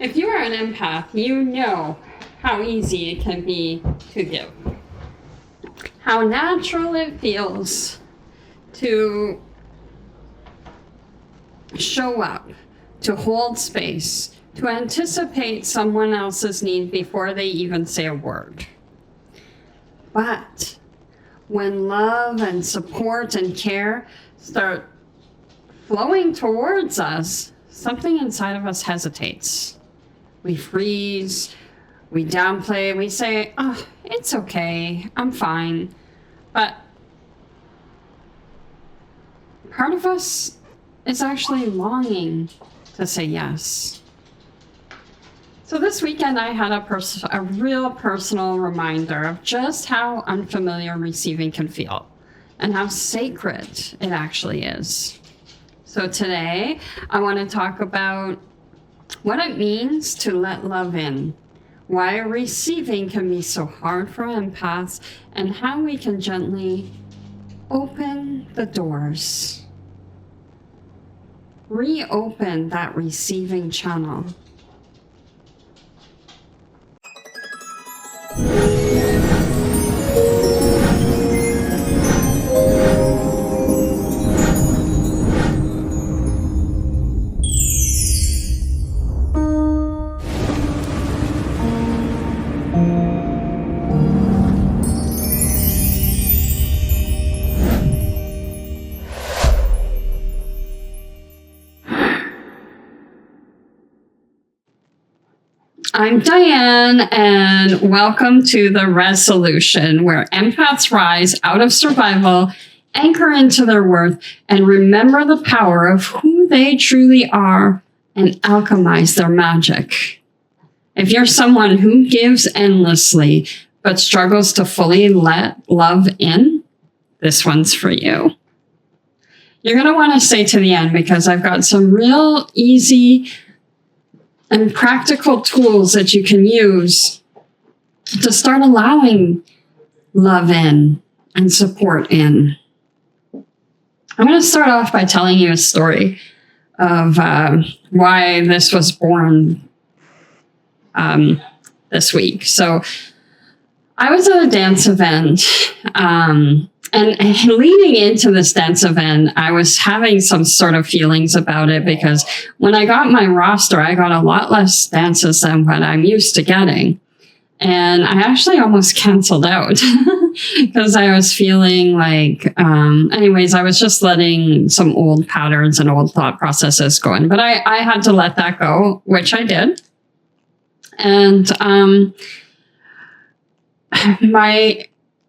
If you are an empath, you know how easy it can be to give. How natural it feels to show up, to hold space, to anticipate someone else's need before they even say a word. But when love and support and care start flowing towards us, something inside of us hesitates. We freeze, we downplay, we say, oh, it's okay, I'm fine. But part of us is actually longing to say yes. So this weekend I had a real personal reminder of just how unfamiliar receiving can feel and how sacred it actually is. So today I want to talk about what it means to let love in, why receiving can be so hard for empaths, and how we can gently open the doors. Reopen that receiving channel. I'm Diane, and welcome to the ReSOULution, where empaths rise out of survival, anchor into their worth, and remember the power of who they truly are and alchemize their magic. If you're someone who gives endlessly but struggles to fully let love in, this one's for you. You're going to want to stay to the end because I've got some real easy and practical tools that you can use to start allowing love in and support in. I'm going to start off by telling you a story of why this was born this week. So I was at a dance event, and leading into this dance event, I was having some sort of feelings about it because when I got my roster, I got a lot less dances than what I'm used to getting. And I actually almost canceled out because I was feeling like, anyways, I was just letting some old patterns and old thought processes go in. But I had to let that go, which I did. And my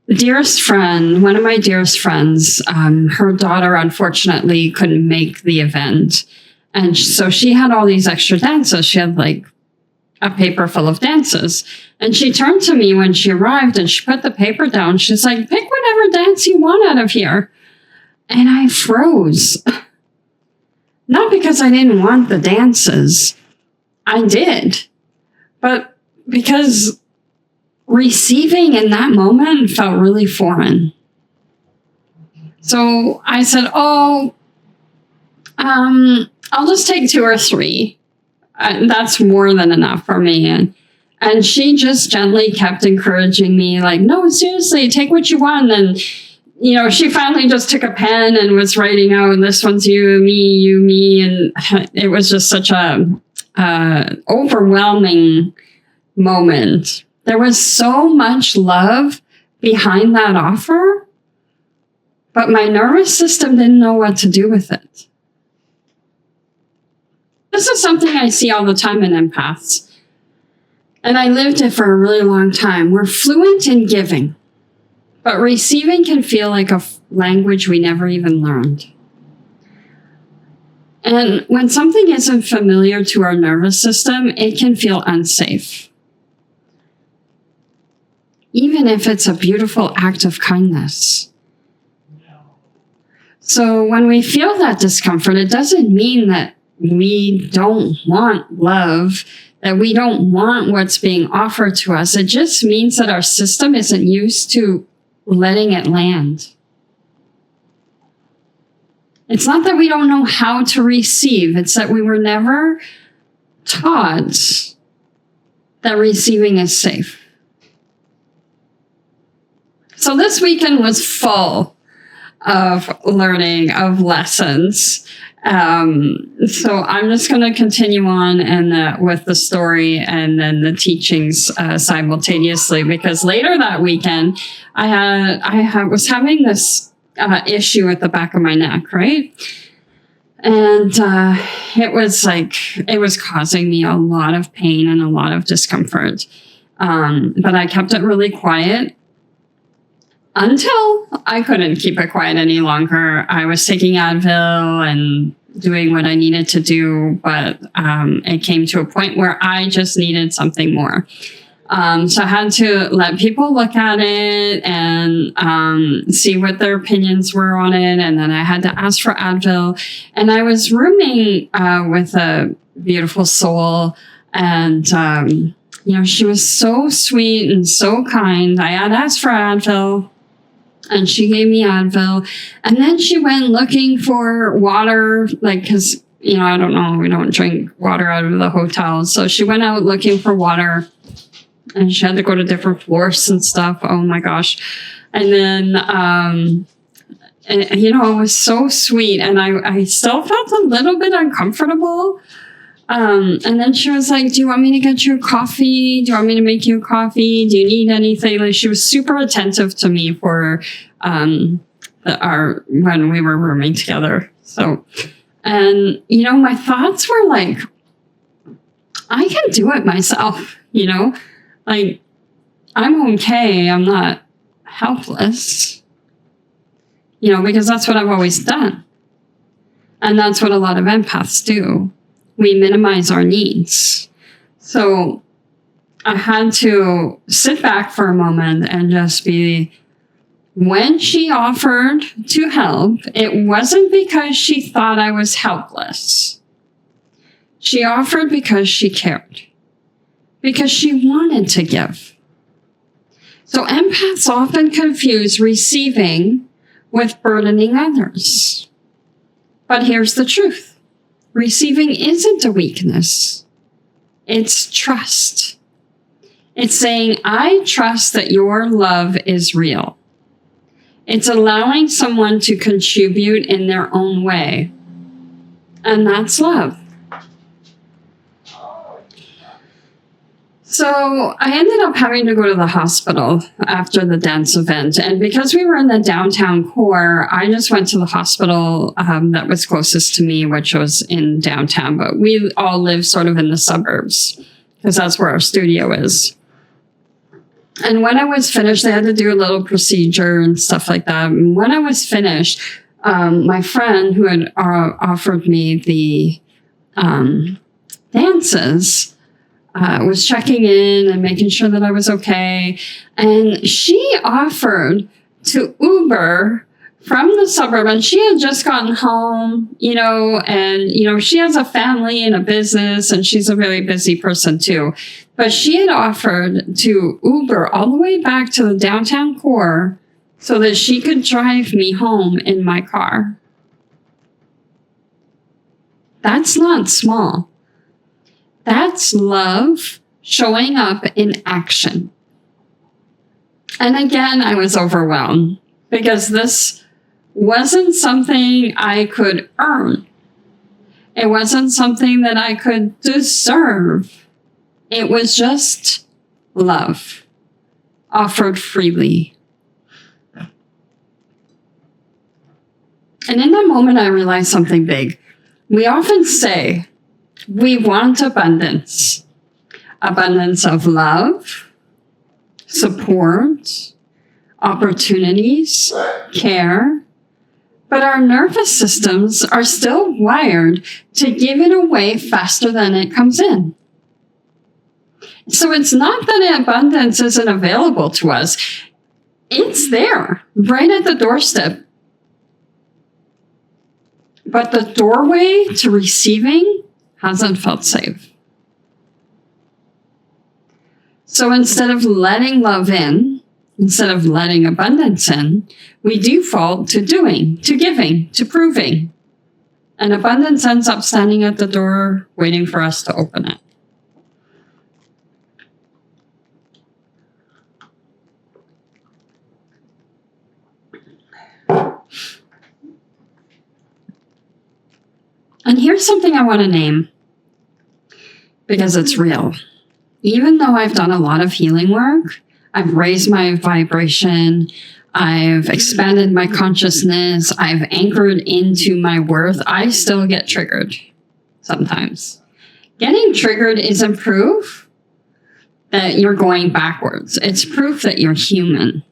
dearest friend, one of my dearest friends, her daughter unfortunately couldn't make the event. And so she had all these extra dances. She had like a paper full of dances. And she turned to me when she arrived and she put the paper down. She's like, pick whatever dance you want out of here. And I froze. Not because I didn't want the dances. I did. But because receiving in that moment felt really foreign. So I said, I'll just take 2 or 3. That's more than enough for me. And she just gently kept encouraging me, like, no, seriously, take what you want. And, she finally just took a pen and was writing out, this one's you, me. And it was just such a overwhelming moment. There was so much love behind that offer, but my nervous system didn't know what to do with it. This is something I see all the time in empaths. And I lived it for a really long time. We're fluent in giving, but receiving can feel like a language we never even learned. And when something isn't familiar to our nervous system, it can feel unsafe. Even if it's a beautiful act of kindness. So when we feel that discomfort, it doesn't mean that we don't want love, that we don't want what's being offered to us. It just means that our system isn't used to letting it land. It's not that we don't know how to receive. It's that we were never taught that receiving is safe. So this weekend was full of learning, of lessons. So I'm just going to continue on and with the story and then the teachings simultaneously, because later that weekend I was having this issue at the back of my neck, right? And it was causing me a lot of pain and a lot of discomfort. But I kept it really quiet until I couldn't keep it quiet any longer. I was taking Advil and doing what I needed to do, but it came to a point where I just needed something more. So I had to let people look at it and see what their opinions were on it. And then I had to ask for Advil. And I was rooming with a beautiful soul. And, she was so sweet and so kind. I had asked for Advil. And she gave me Advil. And then she went looking for water, because, I don't know, we don't drink water out of the hotel. So she went out looking for water. And she had to go to different floors and stuff. Oh, my gosh. And then, it was so sweet. And I still felt a little bit uncomfortable. And then she was like, do you want me to get you a coffee? Do you want me to make you a coffee? Do you need anything? Like, she was super attentive to me for when we were rooming together. So, and, my thoughts were like, I can do it myself, Like, I'm okay. I'm not helpless, because that's what I've always done. And that's what a lot of empaths do. We minimize our needs. So I had to sit back for a moment and just be, when she offered to help, it wasn't because she thought I was helpless. She offered because she cared. Because she wanted to give. So empaths often confuse receiving with burdening others. But here's the truth. Receiving isn't a weakness. It's trust. It's saying, I trust that your love is real. It's allowing someone to contribute in their own way. And that's love. So I ended up having to go to the hospital after the dance event. And because we were in the downtown core, I just went to the hospital that was closest to me, which was in downtown. But we all live sort of in the suburbs because that's where our studio is. And when I was finished, they had to do a little procedure and stuff like that. And when I was finished, my friend who had offered me the dances was checking in and making sure that I was okay. And she offered to Uber from the suburb. And she had just gotten home, and, she has a family and a business, and she's a very busy person too. But she had offered to Uber all the way back to the downtown core so that she could drive me home in my car. That's not small. That's love showing up in action. And again, I was overwhelmed because this wasn't something I could earn. It wasn't something that I could deserve. It was just love offered freely. And in that moment, I realized something big. We often say, we want abundance of love, support, opportunities, care. But our nervous systems are still wired to give it away faster than it comes in. So it's not that abundance isn't available to us. It's there, right at the doorstep. But the doorway to receiving hasn't felt safe. So instead of letting love in, instead of letting abundance in, we default to doing, to giving, to proving. And abundance ends up standing at the door waiting for us to open it. And here's something I want to name, because it's real. Even though I've done a lot of healing work, I've raised my vibration, I've expanded my consciousness, I've anchored into my worth, I still get triggered sometimes. Getting triggered isn't proof that you're going backwards. It's proof that you're human.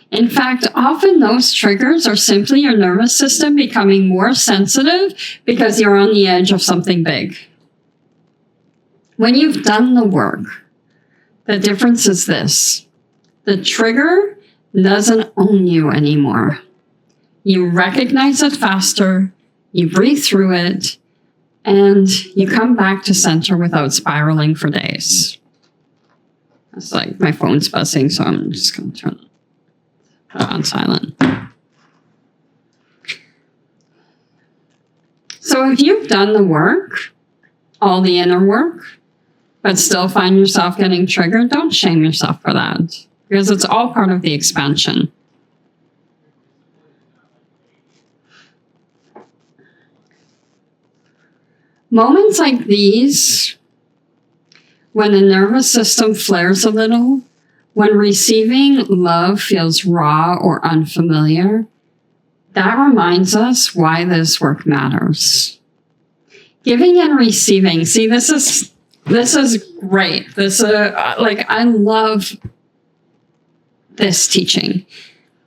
In fact, often those triggers are simply your nervous system becoming more sensitive because you're on the edge of something big. When you've done the work, the difference is this. The trigger doesn't own you anymore. You recognize it faster, you breathe through it, and you come back to center without spiraling for days. It's like my phone's buzzing, so I'm just going to turn it on silent. So if you've done the work, all the inner work, but still find yourself getting triggered, don't shame yourself for that, because it's all part of the expansion. Moments like these, when the nervous system flares a little, when receiving love feels raw or unfamiliar, that reminds us why this work matters. Giving and receiving. See, this is great. I love this teaching.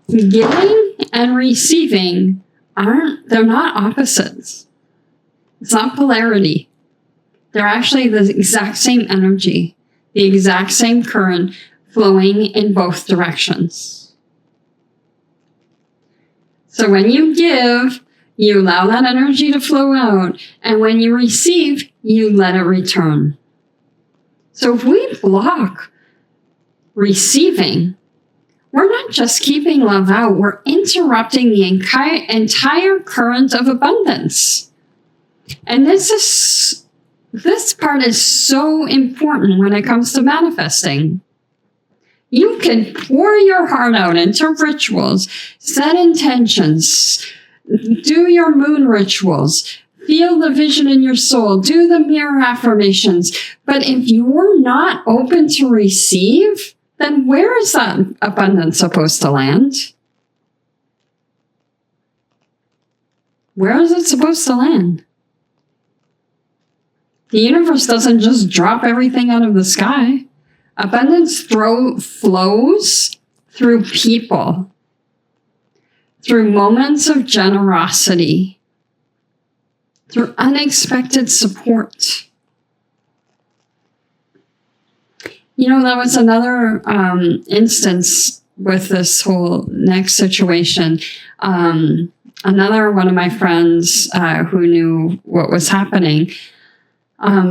Giving and receiving they're not opposites. It's not polarity. They're actually the exact same energy, the exact same current flowing in both directions. So when you give, you allow that energy to flow out, and when you receive, you let it return. So if we block receiving, we're not just keeping love out, we're interrupting the entire current of abundance. And this part is so important when it comes to manifesting. You can pour your heart out into rituals, set intentions, do your moon rituals, feel the vision in your soul, do the mirror affirmations. But if you're not open to receive, then where is that abundance supposed to land? Where is it supposed to land? The universe doesn't just drop everything out of the sky. Abundance flows through people, through moments of generosity, through unexpected support. You know, that was another instance with this whole next situation. Another one of my friends who knew what was happening,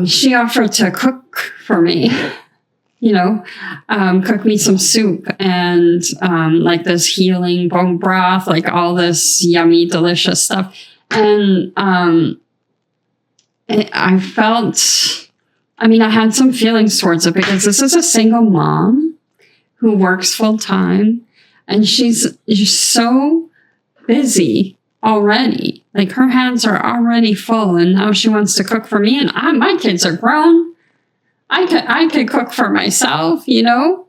she offered to cook for me. Cook me some soup and like this healing bone broth, like all this yummy, delicious stuff. And I had some feelings towards it because this is a single mom who works full time, and she's just so busy already. Like her hands are already full, and now she wants to cook for me. And my kids are grown. I could cook for myself, But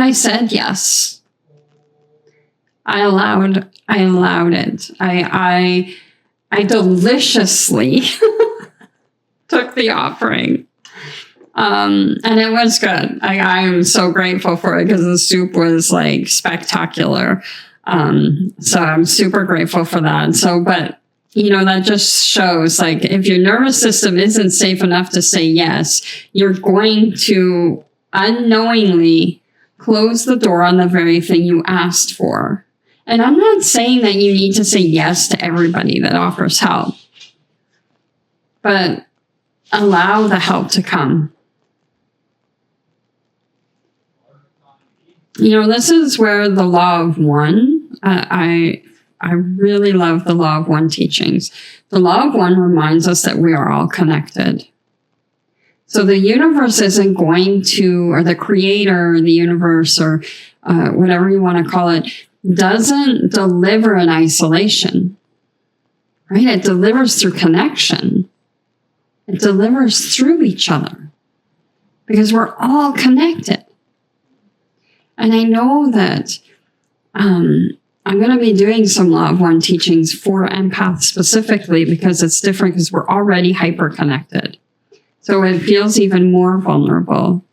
I said yes. I allowed it. I deliciously took the offering. And it was good. I'm so grateful for it because the soup was like spectacular. So I'm super grateful for that. But that just shows, like, if your nervous system isn't safe enough to say yes, you're going to unknowingly close the door on the very thing you asked for. And I'm not saying that you need to say yes to everybody that offers help, but allow the help to come. This is where the law of one, I I really love the Law of One teachings. The Law of One reminds us that we are all connected. So the universe isn't going to, or the creator, the universe, or whatever you want to call it, doesn't deliver in isolation, right? It delivers through connection. It delivers through each other because we're all connected. And I know that I'm going to be doing some Law of One teachings for empaths specifically because it's different because we're already hyper-connected. So it feels even more vulnerable.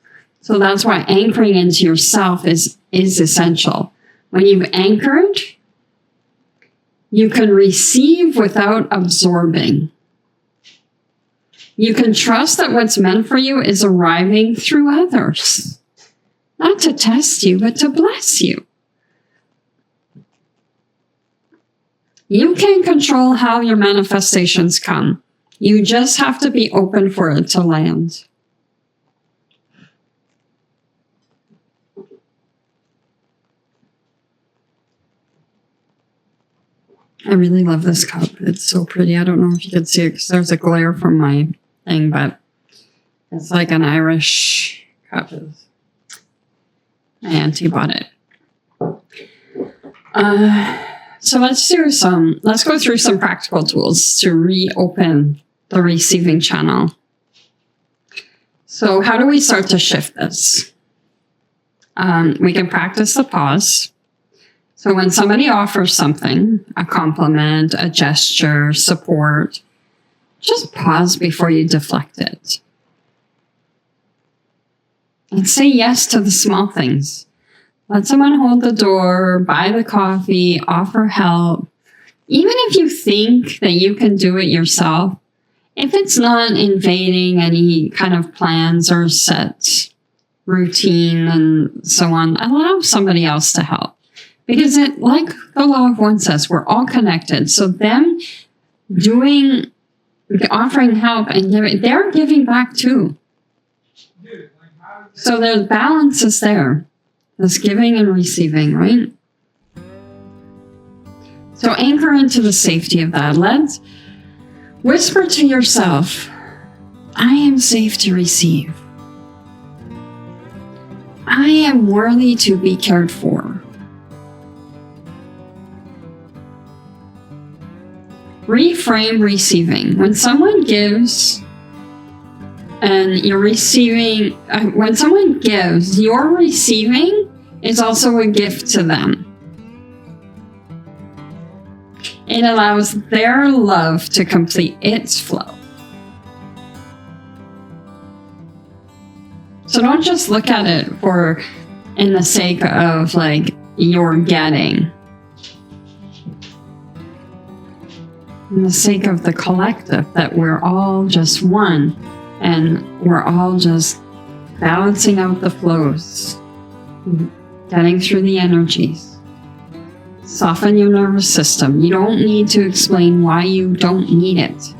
So that's why anchoring into yourself is essential. When you've anchored, you can receive without absorbing. You can trust that what's meant for you is arriving through others. Not to test you, but to bless you. You can control how your manifestations come. You just have to be open for it to land. I really love this cup. It's so pretty. I don't know if you can see it because there's a glare from my thing, but it's like an Irish cup. My auntie bought it. So let's go through some practical tools to reopen the receiving channel. So how do we start to shift this? We can practice the pause. So when somebody offers something, a compliment, a gesture, support, just pause before you deflect it. And say yes to the small things. Let someone hold the door, buy the coffee, offer help. Even if you think that you can do it yourself, if it's not invading any kind of plans or set routine and so on, allow somebody else to help. Because like the Law of One says, we're all connected. So them offering help and they're giving back too. So their balance is there. This giving and receiving, right? So anchor into the safety of that. Let's whisper to yourself, I am safe to receive. I am worthy to be cared for. Reframe receiving. When someone gives and you're receiving, when someone gives, your receiving is also a gift to them. It allows their love to complete its flow. So don't just look at it in the sake of like you're getting. In the sake of the collective, that we're all just one and we're all just balancing out the flows, getting through the energies. Soften your nervous system. You don't need to explain why you don't need it.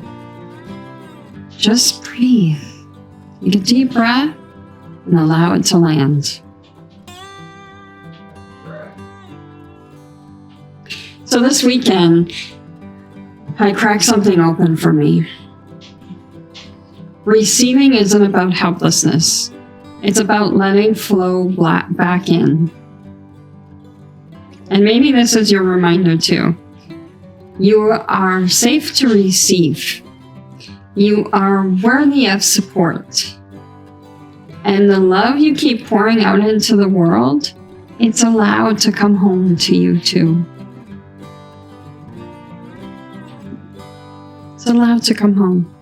Just breathe. Take a deep breath and allow it to land. So this weekend, I cracked something open for me. Receiving isn't about helplessness. It's about letting flow back in. And maybe this is your reminder too. You are safe to receive. You are worthy of support. And the love you keep pouring out into the world, it's allowed to come home to you too. It's allowed to come home.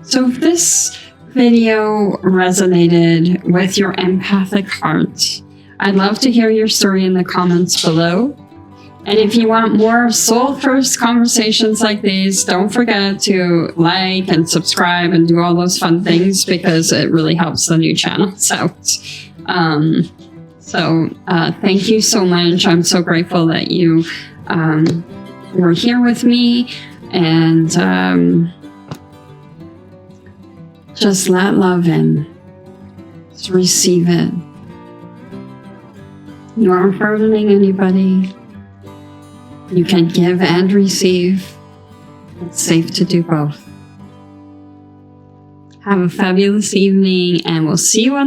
So if this video resonated with your empathic heart, I'd love to hear your story in the comments below. And if you want more soul first conversations like these, don't forget to like and subscribe and do all those fun things because it really helps the new channels out. Thank you so much. I'm so grateful that you were here with me. And just let love in. Just receive it. You aren't burdening anybody. You can give and receive. It's safe to do both. Have a fabulous evening, and we'll see you on